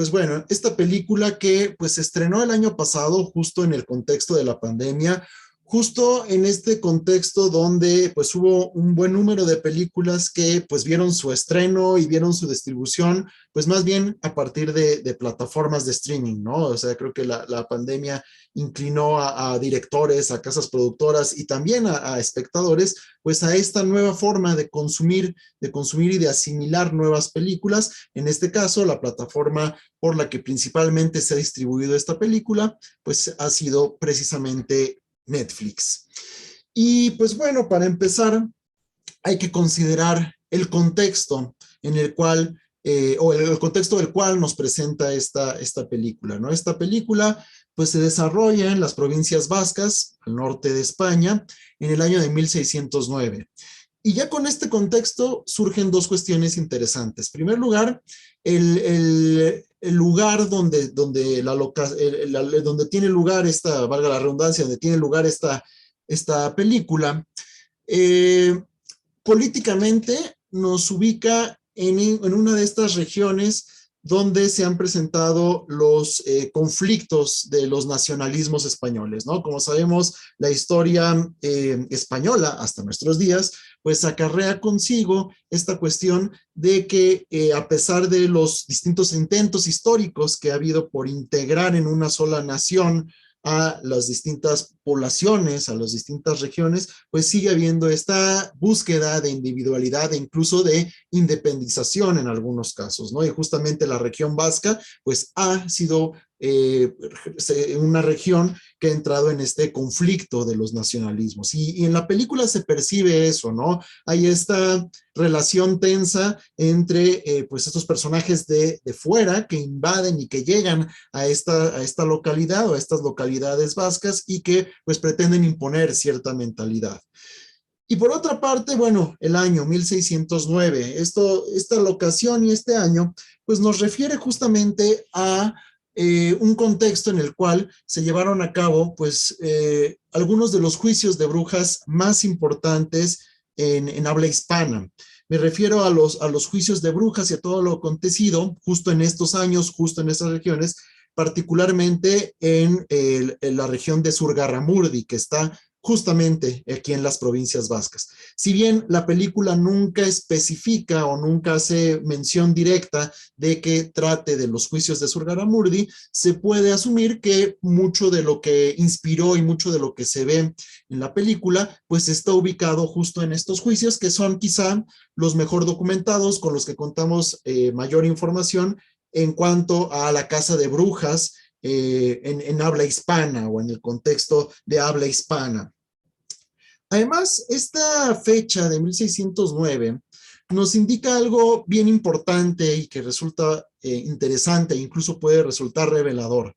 Pues bueno, esta película que pues se estrenó el año pasado justo en el contexto de la pandemia, justo en este contexto donde pues hubo un buen número de películas que pues vieron su estreno y vieron su distribución, pues más bien a partir de plataformas de streaming, ¿no? O sea, creo que la pandemia inclinó a directores, a casas productoras y también a espectadores, pues a esta nueva forma de consumir y de asimilar nuevas películas. En este caso, la plataforma por la que principalmente se ha distribuido esta película, pues ha sido precisamente Netflix. Y pues bueno, para empezar, hay que considerar el contexto en el cual, o el contexto del cual nos presenta esta película, ¿no? Esta película pues se desarrolla en las provincias vascas, al norte de España, en el año de 1609. Y ya con este contexto surgen dos cuestiones interesantes. En primer lugar, el lugar donde tiene lugar esta, valga la redundancia, donde tiene lugar esta película, eh, políticamente nos ubica en una de estas regiones donde se han presentado los conflictos de los nacionalismos españoles, ¿no? Como sabemos, la historia española hasta nuestros días, pues acarrea consigo esta cuestión de que a pesar de los distintos intentos históricos que ha habido por integrar en una sola nación a las distintas poblaciones, a las distintas regiones, pues sigue habiendo esta búsqueda de individualidad e incluso de independización en algunos casos, ¿no? Y justamente la región vasca, pues ha sido una región que ha entrado en este conflicto de los nacionalismos. Y en la película se percibe eso, ¿no? Hay esta relación tensa entre pues estos personajes de fuera que invaden y que llegan a esta localidad o a estas localidades vascas y que pues pretenden imponer cierta mentalidad. Y por otra parte, bueno, el año 1609, esta locación y este año, pues nos refiere justamente a un contexto en el cual se llevaron a cabo, pues, algunos de los juicios de brujas más importantes en habla hispana. Me refiero a los juicios de brujas y a todo lo acontecido justo en estos años, justo en estas regiones, particularmente en la región de Surgarramurdi, que está justamente aquí en las provincias vascas. Si bien la película nunca especifica o nunca hace mención directa de que trate de los juicios de Surgaramurdi, se puede asumir que mucho de lo que inspiró y mucho de lo que se ve en la película, pues está ubicado justo en estos juicios que son quizá los mejor documentados, con los que contamos mayor información en cuanto a la casa de brujas en habla hispana o en el contexto de habla hispana. Además, esta fecha de 1609 nos indica algo bien importante y que resulta interesante e incluso puede resultar revelador.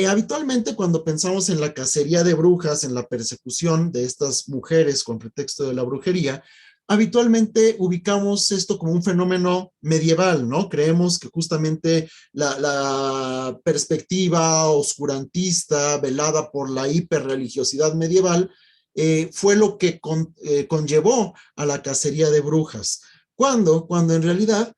Habitualmente cuando pensamos en la cacería de brujas, en la persecución de estas mujeres con pretexto de la brujería, habitualmente ubicamos esto como un fenómeno medieval, ¿no? Creemos que justamente la perspectiva oscurantista velada por la hiperreligiosidad medieval fue lo que conllevó a la cacería de brujas. Cuando en realidad,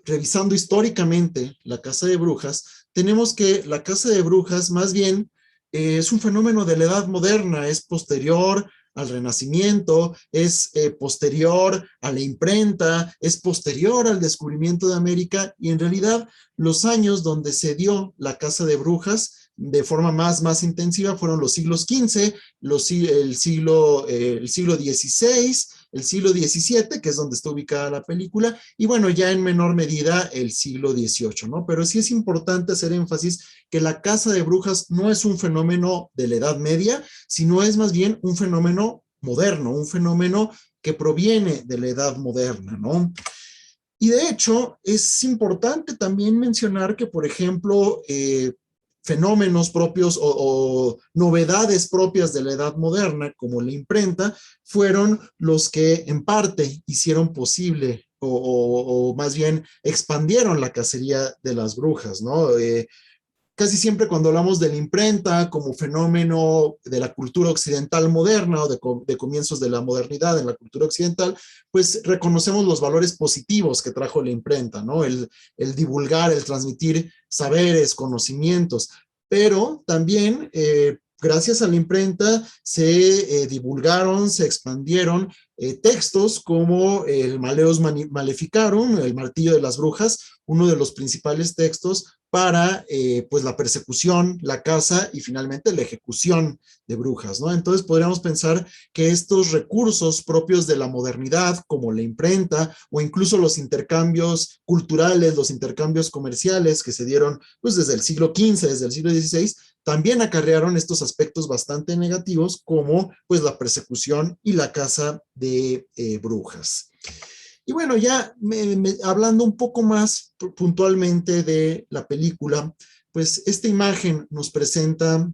revisando históricamente la caza de brujas, tenemos que la caza de brujas más bien es un fenómeno de la edad moderna, es posterior al Renacimiento, es posterior a la imprenta, es posterior al descubrimiento de América y en realidad los años donde se dio la caza de brujas de forma más intensiva fueron los siglos XV, el siglo XVI, el siglo XVII, que es donde está ubicada la película, y bueno, ya en menor medida el siglo XVIII, ¿no? Pero sí es importante hacer énfasis que la caza de brujas no es un fenómeno de la Edad Media, sino es más bien un fenómeno moderno, un fenómeno que proviene de la Edad Moderna, ¿no? Y de hecho, es importante también mencionar que, por ejemplo, fenómenos propios o novedades propias de la edad moderna, como la imprenta, fueron los que en parte hicieron posible o más bien expandieron la cacería de las brujas, ¿no? casi siempre cuando hablamos de la imprenta como fenómeno de la cultura occidental moderna o de comienzos de la modernidad en la cultura occidental, pues reconocemos los valores positivos que trajo la imprenta, ¿no? El divulgar, el transmitir saberes, conocimientos, pero también gracias a la imprenta se divulgaron, se expandieron textos como el Maleus Maleficarum, el martillo de las brujas, uno de los principales textos para pues la persecución, la caza y finalmente la ejecución de brujas, ¿no? Entonces podríamos pensar que estos recursos propios de la modernidad, como la imprenta o incluso los intercambios culturales, los intercambios comerciales que se dieron pues desde el siglo XV, desde el siglo XVI, también acarrearon estos aspectos bastante negativos como pues la persecución y la caza de brujas. Y bueno, ya hablando un poco más puntualmente de la película, pues esta imagen nos presenta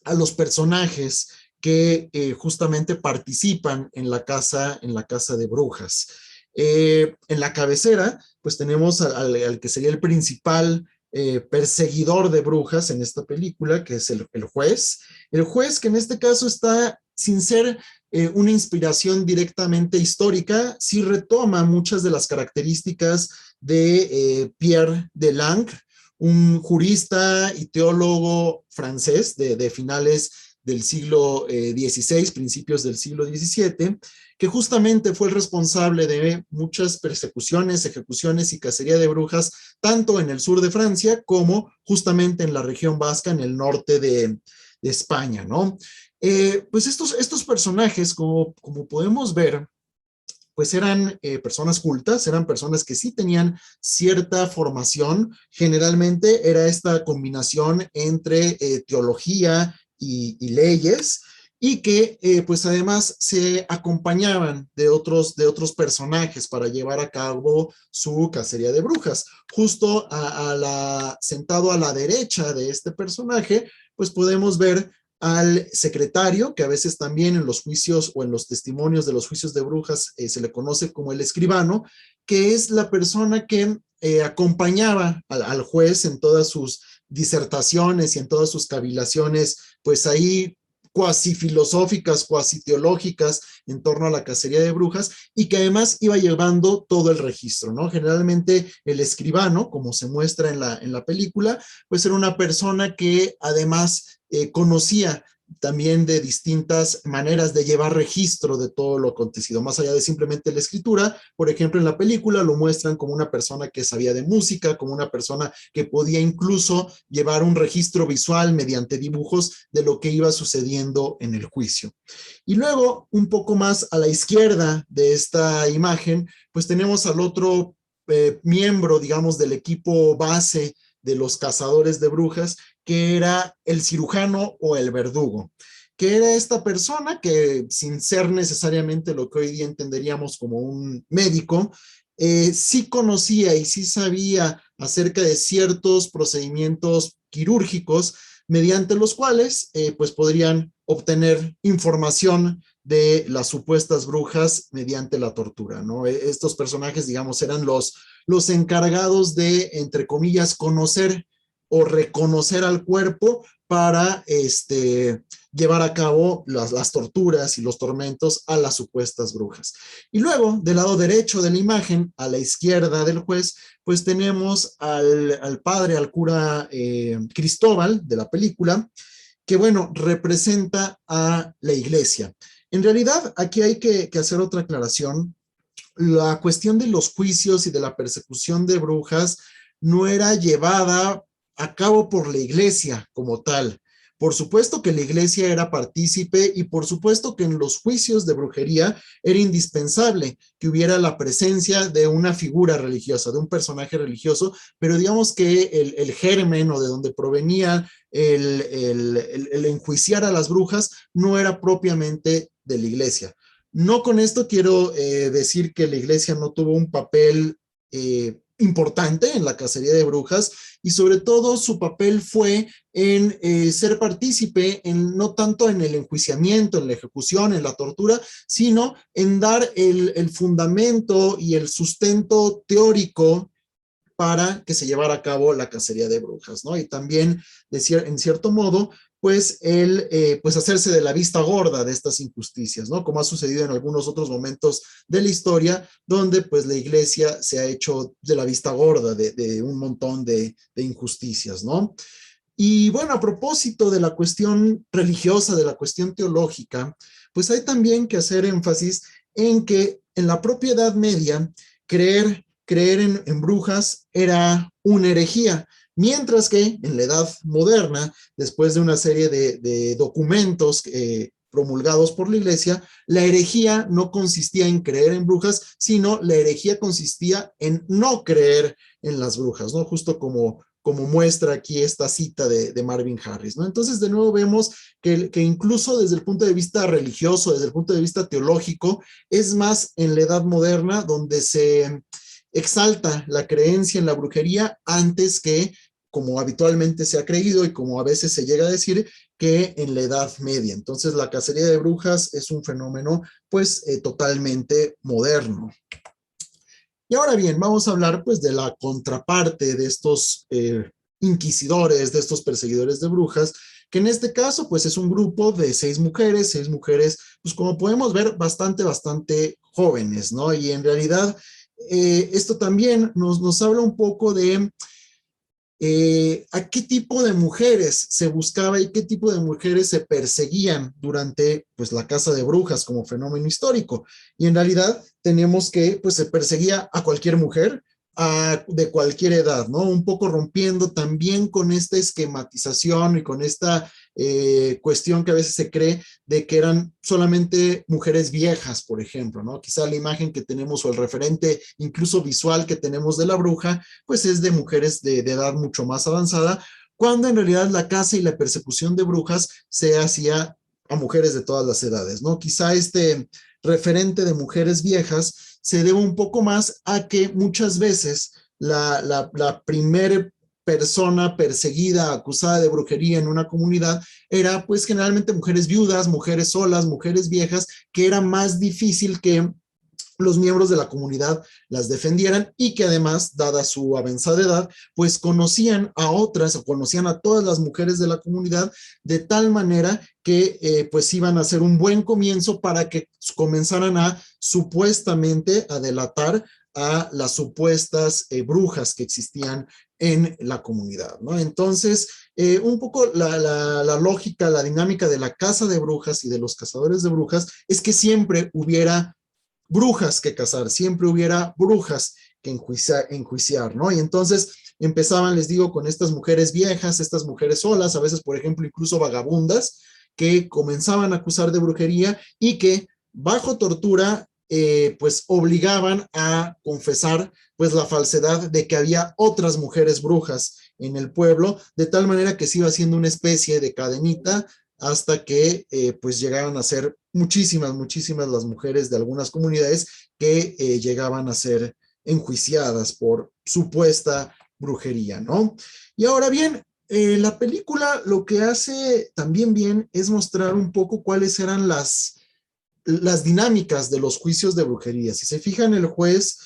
a los personajes que justamente participan en la casa de brujas. En la cabecera, pues tenemos al que sería el principal perseguidor de brujas en esta película, que es el juez. El juez que en este caso está, sin ser una inspiración directamente histórica, sí retoma muchas de las características de Pierre Delangle, un jurista y teólogo francés de finales del siglo XVI, principios del siglo XVII, que justamente fue el responsable de muchas persecuciones, ejecuciones y cacería de brujas, tanto en el sur de Francia como justamente en la región vasca, en el norte de España, ¿no? Pues estos personajes, como podemos ver, pues eran personas cultas, eran personas que sí tenían cierta formación. Generalmente era esta combinación entre teología y leyes, y que pues además se acompañaban de otros personajes para llevar a cabo su cacería de brujas. Justo sentado a la derecha de este personaje, pues podemos ver al secretario, que a veces también en los juicios o en los testimonios de los juicios de brujas se le conoce como el escribano, que es la persona que acompañaba al juez en todas sus disertaciones y en todas sus cavilaciones, pues ahí cuasi filosóficas, cuasi teológicas en torno a la cacería de brujas, y que además iba llevando todo el registro, ¿no? Generalmente el escribano, como se muestra en la película, pues era una persona que además conocía también de distintas maneras de llevar registro de todo lo acontecido, más allá de simplemente la escritura. Por ejemplo, en la película lo muestran como una persona que sabía de música, como una persona que podía incluso llevar un registro visual mediante dibujos de lo que iba sucediendo en el juicio. Y luego, un poco más a la izquierda de esta imagen, pues tenemos al otro miembro, digamos, del equipo base de los cazadores de brujas, que era el cirujano o el verdugo, que era esta persona que, sin ser necesariamente lo que hoy día entenderíamos como un médico, sí conocía y sí sabía acerca de ciertos procedimientos quirúrgicos mediante los cuales pues podrían obtener información de las supuestas brujas mediante la tortura, ¿no? Estos personajes, digamos, eran los encargados de, entre comillas, conocer o reconocer al cuerpo para llevar a cabo las torturas y los tormentos a las supuestas brujas. Y luego, del lado derecho de la imagen, a la izquierda del juez, pues tenemos al padre, al cura Cristóbal de la película, que bueno, representa a la iglesia. En realidad, aquí hay que hacer otra aclaración. La cuestión de los juicios y de la persecución de brujas no era llevada a cabo por la iglesia como tal. Por supuesto que la iglesia era partícipe y por supuesto que en los juicios de brujería era indispensable que hubiera la presencia de una figura religiosa, de un personaje religioso, pero digamos que el germen o de donde provenía el enjuiciar a las brujas no era propiamente de la iglesia. No con esto quiero decir que la iglesia no tuvo un papel importante en la cacería de brujas, y sobre todo su papel fue en ser partícipe, no tanto en el enjuiciamiento, en la ejecución, en la tortura, sino en dar el fundamento y el sustento teórico para que se llevara a cabo la cacería de brujas, ¿no? Y también, en cierto modo, pues pues hacerse de la vista gorda de estas injusticias, ¿no? Como ha sucedido en algunos otros momentos de la historia, donde pues la iglesia se ha hecho de la vista gorda de un montón de injusticias, ¿no? Y bueno, a propósito de la cuestión religiosa, de la cuestión teológica, pues hay también que hacer énfasis en que en la propia Edad Media, creer en brujas era una herejía, mientras que en la Edad Moderna, después de una serie de documentos promulgados por la iglesia, la herejía no consistía en creer en brujas, sino la herejía consistía en no creer en las brujas, ¿no? Justo como muestra aquí esta cita de Marvin Harris, ¿no? Entonces, de nuevo vemos que incluso desde el punto de vista religioso, desde el punto de vista teológico, es más en la Edad Moderna donde se exalta la creencia en la brujería antes que, como habitualmente se ha creído y como a veces se llega a decir, que en la Edad Media. Entonces, la cacería de brujas es un fenómeno, pues, totalmente moderno. Y ahora bien, vamos a hablar pues de la contraparte de estos inquisidores, de estos perseguidores de brujas, que en este caso pues es un grupo de seis mujeres, pues como podemos ver bastante jóvenes, ¿no? Y en realidad esto también nos habla un poco de a qué tipo de mujeres se buscaba y qué tipo de mujeres se perseguían durante pues, la caza de brujas como fenómeno histórico. Y en realidad tenemos que pues, se perseguía a cualquier mujer de cualquier edad, ¿no? Un poco rompiendo también con esta esquematización y con esta cuestión que a veces se cree de que eran solamente mujeres viejas, por ejemplo, ¿no? Quizá la imagen que tenemos o el referente incluso visual que tenemos de la bruja, pues es de mujeres de edad mucho más avanzada, cuando en realidad la caza y la persecución de brujas se hacía a mujeres de todas las edades, ¿no? Quizá este referente de mujeres viejas se debe un poco más a que muchas veces la primera persona perseguida, acusada de brujería en una comunidad, era pues generalmente mujeres viudas, mujeres solas, mujeres viejas, que era más difícil que los miembros de la comunidad las defendieran y que además, dada su avanzada edad, pues conocían a otras o conocían a todas las mujeres de la comunidad de tal manera que pues iban a ser un buen comienzo para que comenzaran a supuestamente a delatar a las supuestas brujas que existían en la comunidad, ¿no? Entonces, un poco la lógica, la dinámica de la caza de brujas y de los cazadores de brujas es que siempre hubiera brujas que cazar, siempre hubiera brujas que enjuiciar, ¿no? Y entonces empezaban, les digo, con estas mujeres viejas, estas mujeres solas, a veces, por ejemplo, incluso vagabundas, que comenzaban a acusar de brujería y que bajo tortura, pues obligaban a confesar pues la falsedad de que había otras mujeres brujas en el pueblo, de tal manera que se iba haciendo una especie de cadenita hasta que pues llegaron a ser muchísimas las mujeres de algunas comunidades que llegaban a ser enjuiciadas por supuesta brujería, ¿no? Y ahora bien, la película lo que hace también bien es mostrar un poco cuáles eran las dinámicas de los juicios de brujería. Si se fijan, el juez,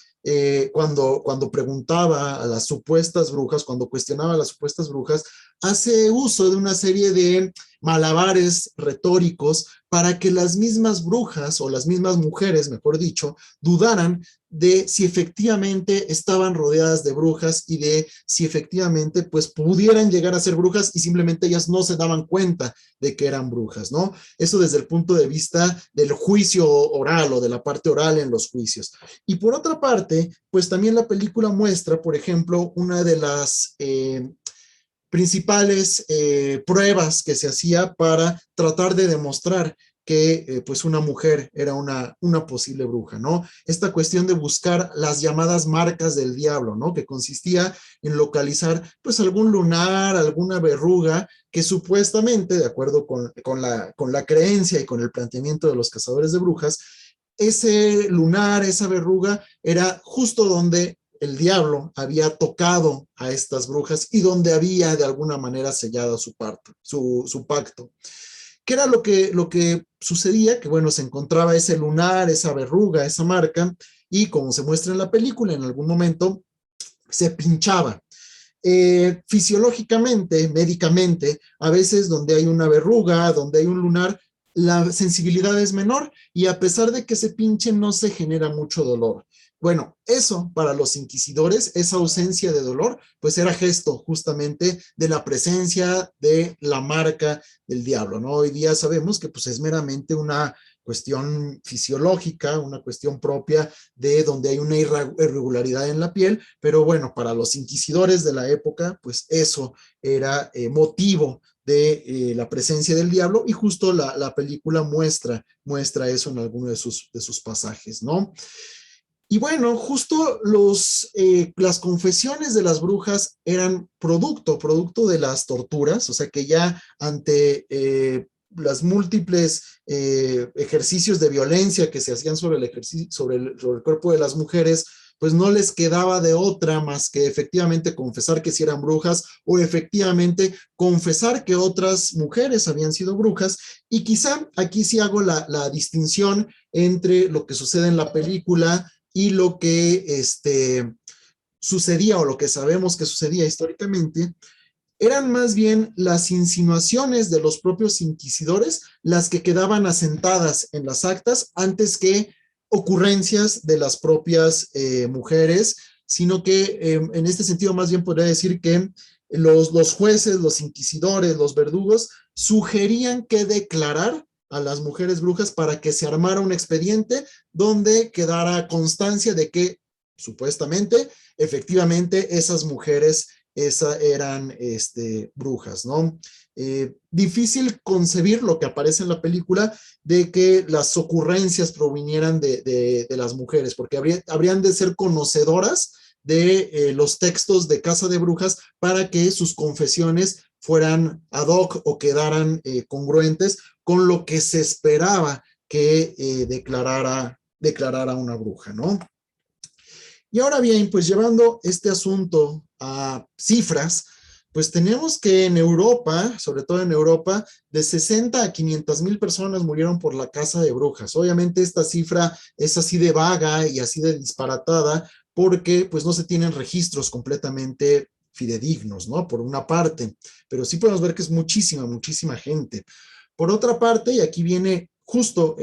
cuando preguntaba a las supuestas brujas, cuando cuestionaba a las supuestas brujas, hace uso de una serie de malabares retóricos para que las mismas brujas o las mismas mujeres, mejor dicho, dudaran de si efectivamente estaban rodeadas de brujas y de si efectivamente pues pudieran llegar a ser brujas y simplemente ellas no se daban cuenta de que eran brujas, ¿no? Eso desde el punto de vista del juicio oral o de la parte oral en los juicios. Y por otra parte, pues también la película muestra, por ejemplo, una de las principales pruebas que se hacía para tratar de demostrar que pues una mujer era una posible bruja, ¿no? Esta cuestión de buscar las llamadas marcas del diablo, ¿no? Que consistía en localizar pues algún lunar, alguna verruga que supuestamente, de acuerdo con la creencia y con el planteamiento de los cazadores de brujas, ese lunar, esa verruga, era justo donde el diablo había tocado a estas brujas y donde había de alguna manera sellado su pacto. ¿Qué era lo que sucedía? Que bueno, se encontraba ese lunar, esa verruga, esa marca, y como se muestra en la película, en algún momento se pinchaba. Fisiológicamente, médicamente, a veces donde hay una verruga, donde hay un lunar, la sensibilidad es menor y a pesar de que se pinche no se genera mucho dolor. Bueno, eso para los inquisidores, esa ausencia de dolor, pues era gesto justamente de la presencia de la marca del diablo, ¿no? Hoy día sabemos que pues es meramente una cuestión fisiológica, una cuestión propia de donde hay una irregularidad en la piel, pero bueno, para los inquisidores de la época, pues eso era motivo de la presencia del diablo y justo la película muestra eso en alguno de sus pasajes, ¿no? Y bueno, justo las confesiones de las brujas eran producto de las torturas, o sea que ya ante las múltiples ejercicios de violencia que se hacían sobre sobre el cuerpo de las mujeres, pues no les quedaba de otra más que efectivamente confesar que sí eran brujas o efectivamente confesar que otras mujeres habían sido brujas. Y quizá aquí sí hago la distinción entre lo que sucede en la película y lo que sucedía o lo que sabemos que sucedía históricamente, eran más bien las insinuaciones de los propios inquisidores las que quedaban asentadas en las actas antes que ocurrencias de las propias mujeres, sino que en este sentido más bien podría decir que los jueces, los inquisidores, los verdugos sugerían que declarar a las mujeres brujas para que se armara un expediente donde quedara constancia de que supuestamente, efectivamente, esas mujeres eran brujas, ¿no? Difícil concebir lo que aparece en la película de que las ocurrencias provinieran de las mujeres, porque habrían de ser conocedoras de los textos de Casa de Brujas para que sus confesiones fueran ad hoc o quedaran congruentes con lo que se esperaba que declarara una bruja, ¿no? Y ahora bien, pues llevando este asunto a cifras, pues tenemos que en Europa, sobre todo en Europa, de 60 a 500,000 personas murieron por la caza de brujas. Obviamente esta cifra es así de vaga y así de disparatada porque pues no se tienen registros completamente fidedignos, ¿no? Por una parte, pero sí podemos ver que es muchísima, muchísima gente. Por otra parte, y aquí viene justo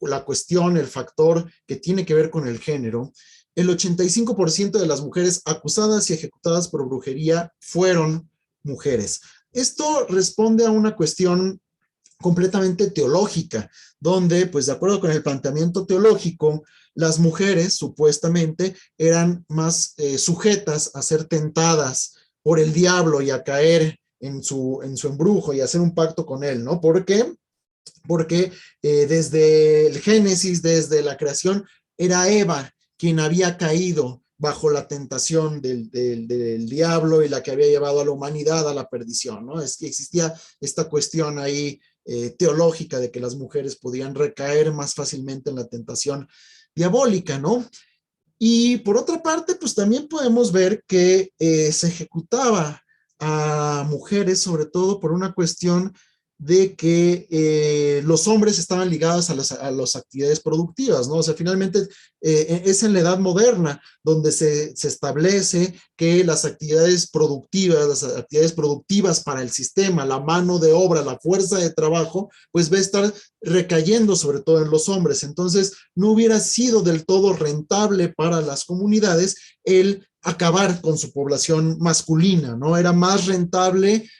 la cuestión, el factor que tiene que ver con el género, el 85% de las mujeres acusadas y ejecutadas por brujería fueron mujeres. Esto responde a una cuestión completamente teológica, donde, pues de acuerdo con el planteamiento teológico, las mujeres supuestamente eran más sujetas a ser tentadas por el diablo y a caer en su embrujo y hacer un pacto con él, ¿no? ¿Por qué? Porque desde el Génesis, desde la creación, era Eva quien había caído bajo la tentación del diablo y la que había llevado a la humanidad a la perdición, ¿no? Es que existía esta cuestión ahí teológica de que las mujeres podían recaer más fácilmente en la tentación diabólica, ¿no? Y por otra parte, pues también podemos ver que se ejecutaba a mujeres, sobre todo por una cuestión de que los hombres estaban ligados a las actividades productivas, ¿no? O sea, finalmente es en la edad moderna donde se establece que las actividades productivas para el sistema, la mano de obra, la fuerza de trabajo, pues va a estar recayendo sobre todo en los hombres. Entonces, no hubiera sido del todo rentable para las comunidades el acabar con su población masculina, ¿no? Era más rentable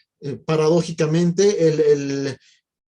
paradójicamente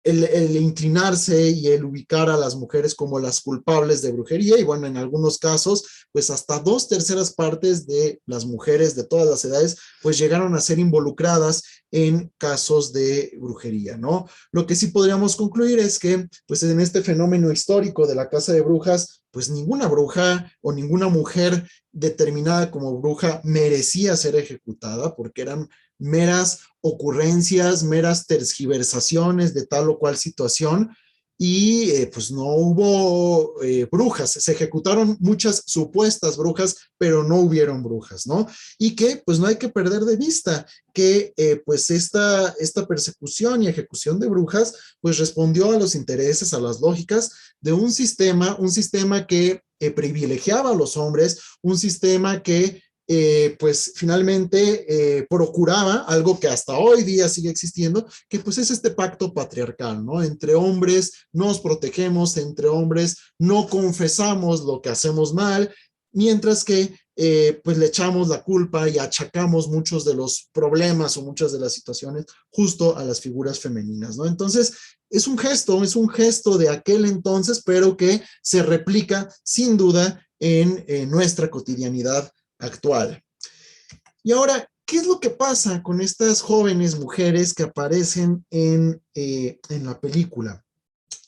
el inclinarse y el ubicar a las mujeres como las culpables de brujería y bueno, en algunos casos, pues hasta 2/3 de las mujeres de todas las edades, pues llegaron a ser involucradas en casos de brujería, ¿no? Lo que sí podríamos concluir es que, pues en este fenómeno histórico de la caza de brujas, pues ninguna bruja o ninguna mujer determinada como bruja merecía ser ejecutada porque eran meras ocurrencias, meras tergiversaciones de tal o cual situación y pues no hubo brujas, se ejecutaron muchas supuestas brujas, pero no hubieron brujas, ¿no? Y que pues no hay que perder de vista que pues esta persecución y ejecución de brujas pues respondió a los intereses, a las lógicas de un sistema que privilegiaba a los hombres, un sistema que pues finalmente procuraba algo que hasta hoy día sigue existiendo, que pues es este pacto patriarcal, ¿no? Entre hombres nos protegemos, entre hombres no confesamos lo que hacemos mal, mientras que pues le echamos la culpa y achacamos muchos de los problemas o muchas de las situaciones justo a las figuras femeninas, ¿no? Entonces, es un gesto de aquel entonces, pero que se replica sin duda en nuestra cotidianidad actual. Y ahora, ¿qué es lo que pasa con estas jóvenes mujeres que aparecen en la película?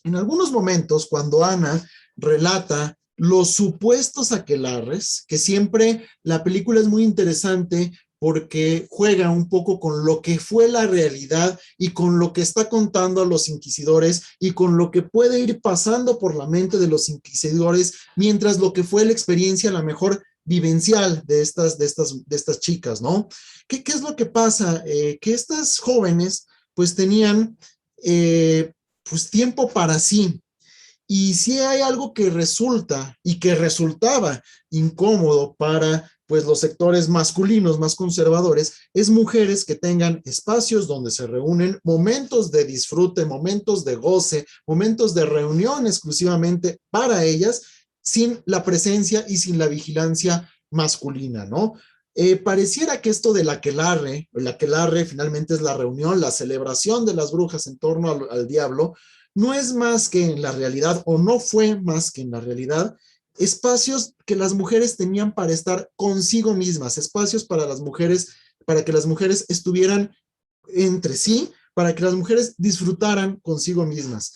En algunos momentos, cuando Ana relata los supuestos aquelarres, que siempre la película es muy interesante porque juega un poco con lo que fue la realidad y con lo que está contando a los inquisidores y con lo que puede ir pasando por la mente de los inquisidores, mientras lo que fue la experiencia a lo mejor vivencial de estas chicas, ¿no? ¿Qué es lo que pasa? Que estas jóvenes pues tenían pues tiempo para sí. Y si hay algo que resulta y que resultaba incómodo para pues los sectores masculinos más conservadores, es mujeres que tengan espacios donde se reúnen, momentos de disfrute, momentos de goce, momentos de reunión exclusivamente para ellas, sin la presencia y sin la vigilancia masculina, ¿no? Pareciera que esto del aquelarre, el aquelarre finalmente es la reunión, la celebración de las brujas en torno al diablo, no es más que en la realidad, o no fue más que en la realidad, espacios que las mujeres tenían para estar consigo mismas, espacios para las mujeres, para que las mujeres estuvieran entre sí, para que las mujeres disfrutaran consigo mismas.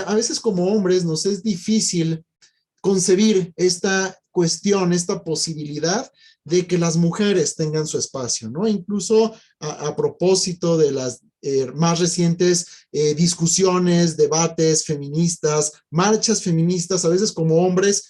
A veces como hombres nos es difícil concebir esta cuestión, esta posibilidad de que las mujeres tengan su espacio, ¿no? Incluso a propósito de las más recientes discusiones, debates feministas, marchas feministas, a veces como hombres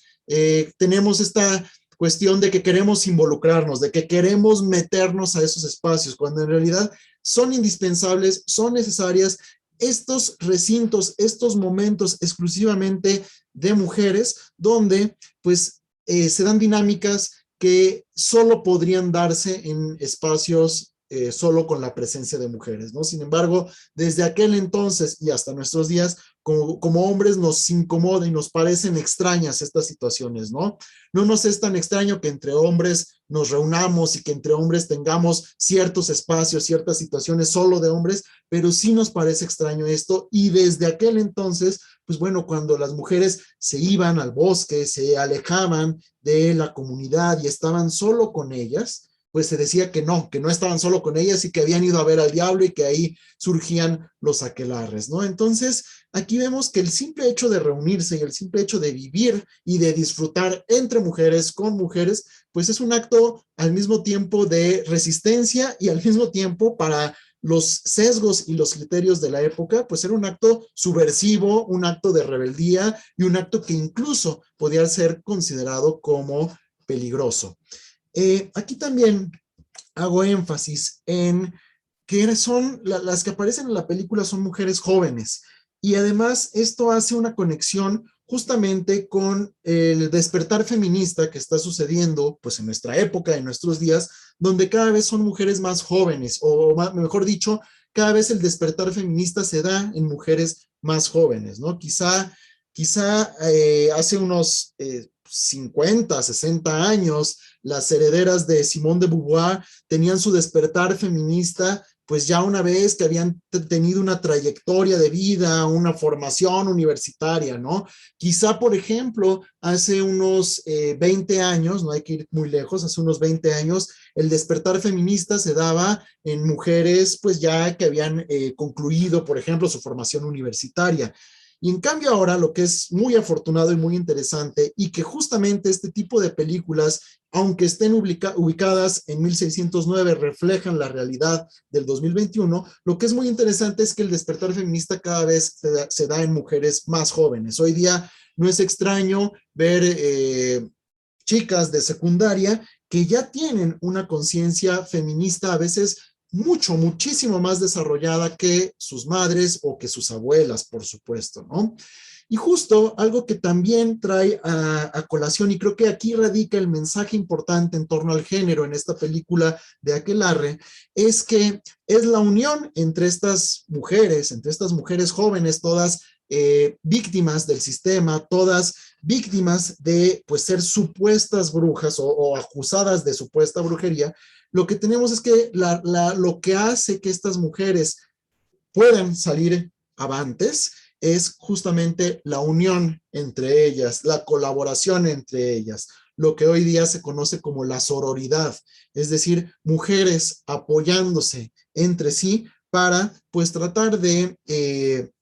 tenemos esta cuestión de que queremos involucrarnos, de que queremos meternos a esos espacios, cuando en realidad son indispensables, son necesarias estos recintos, estos momentos exclusivamente de mujeres, donde pues se dan dinámicas que solo podrían darse en espacios solo con la presencia de mujeres, ¿no? Sin embargo, desde aquel entonces y hasta nuestros días, como hombres nos incomoda y nos parecen extrañas estas situaciones, ¿no? No nos es tan extraño que entre hombres nos reunamos y que entre hombres tengamos ciertos espacios, ciertas situaciones solo de hombres, pero sí nos parece extraño esto, y desde aquel entonces, pues bueno, cuando las mujeres se iban al bosque, se alejaban de la comunidad y estaban solo con ellas, pues se decía que no estaban solo con ellas y que habían ido a ver al diablo y que ahí surgían los aquelarres, ¿no? Entonces, aquí vemos que el simple hecho de reunirse y el simple hecho de vivir y de disfrutar entre mujeres, con mujeres, pues es un acto al mismo tiempo de resistencia y al mismo tiempo para los sesgos y los criterios de la época, pues era un acto subversivo, un acto de rebeldía y un acto que incluso podía ser considerado como peligroso. Aquí también hago énfasis en que las que aparecen en la película son mujeres jóvenes, y además esto hace una conexión justamente con el despertar feminista que está sucediendo pues en nuestra época, en nuestros días, donde cada vez son mujeres más jóvenes, o mejor dicho, cada vez el despertar feminista se da en mujeres más jóvenes, ¿no? Quizá hace unos 50, 60 años, las herederas de Simone de Beauvoir tenían su despertar feminista pues ya una vez que habían tenido una trayectoria de vida, una formación universitaria, ¿no? Quizá, por ejemplo, hace unos 20 años, no hay que ir muy lejos, hace unos 20 años, el despertar feminista se daba en mujeres, pues ya que habían concluido, por ejemplo, su formación universitaria. Y en cambio ahora lo que es muy afortunado y muy interesante, y que justamente este tipo de películas, aunque estén ubicadas en 1609, reflejan la realidad del 2021, lo que es muy interesante es que el despertar feminista cada vez se da en mujeres más jóvenes. Hoy día no es extraño ver chicas de secundaria que ya tienen una conciencia feminista a veces muchísimo más desarrollada que sus madres o que sus abuelas, por supuesto, ¿no? Y justo algo que también trae a colación, y creo que aquí radica el mensaje importante en torno al género en esta película de Aquelarre, es que es la unión entre estas mujeres jóvenes, todas víctimas del sistema, todas víctimas de pues ser supuestas brujas o acusadas de supuesta brujería. Lo que tenemos es que lo que hace que estas mujeres puedan salir avantes es justamente la unión entre ellas, la colaboración entre ellas, lo que hoy día se conoce como la sororidad, es decir, mujeres apoyándose entre sí para pues tratar de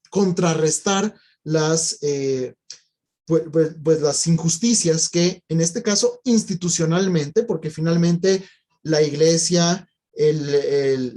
contrarrestar pues las injusticias que en este caso institucionalmente, porque finalmente la iglesia, el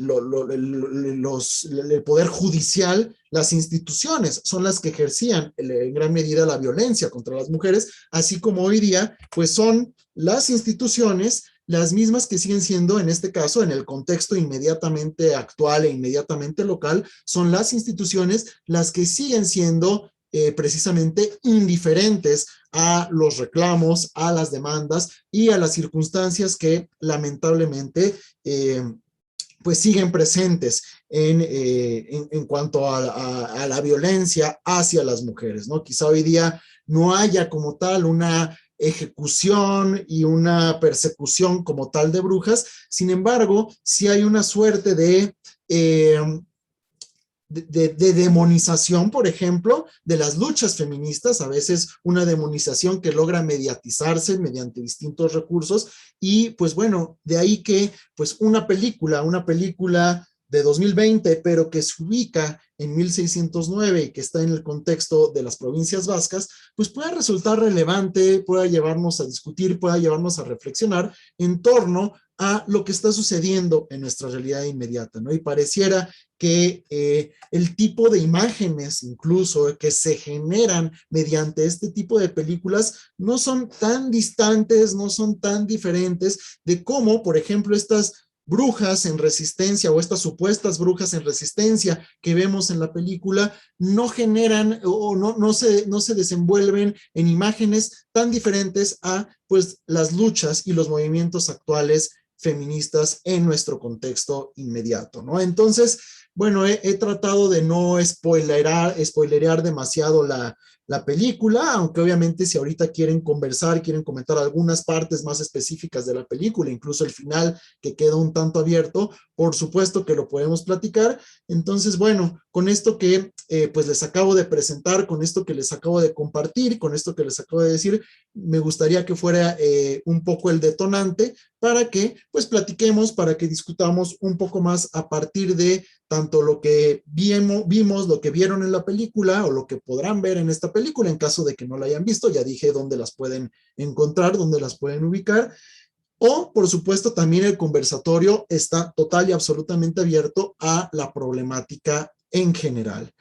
poder judicial, las instituciones son las que ejercían en gran medida la violencia contra las mujeres, así como hoy día, pues son las instituciones las mismas que siguen siendo, en este caso, en el contexto inmediatamente actual e inmediatamente local, son las instituciones las que siguen siendo precisamente indiferentes a los reclamos, a las demandas y a las circunstancias que lamentablemente pues siguen presentes en cuanto a la violencia hacia las mujeres, ¿no? Quizá hoy día no haya como tal una ejecución y una persecución como tal de brujas, sin embargo, sí hay una suerte de demonización, por ejemplo, de las luchas feministas, a veces una demonización que logra mediatizarse mediante distintos recursos y pues bueno, de ahí que pues una película de 2020, pero que se ubica en 1609 y que está en el contexto de las provincias vascas, pues pueda resultar relevante, pueda llevarnos a discutir, pueda llevarnos a reflexionar en torno a lo que está sucediendo en nuestra realidad inmediata, ¿no? Y pareciera que el tipo de imágenes incluso que se generan mediante este tipo de películas no son tan distantes, no son tan diferentes de cómo, por ejemplo, estas brujas en resistencia o estas supuestas brujas en resistencia que vemos en la película no generan o no se desenvuelven en imágenes tan diferentes a pues las luchas y los movimientos actuales feministas en nuestro contexto inmediato, ¿no? Entonces, bueno, he tratado de no spoilerear demasiado la película, aunque obviamente si ahorita quieren conversar, quieren comentar algunas partes más específicas de la película, incluso el final que queda un tanto abierto, por supuesto que lo podemos platicar. Entonces, bueno, con esto que pues les acabo de presentar, con esto que les acabo de compartir, con esto que les acabo de decir, me gustaría que fuera un poco el detonante para que pues platiquemos, para que discutamos un poco más a partir de tanto lo que vimos, lo que vieron en la película o lo que podrán ver en esta película en caso de que no la hayan visto, ya dije dónde las pueden encontrar, dónde las pueden ubicar. O, por supuesto, también el conversatorio está total y absolutamente abierto a la problemática en general.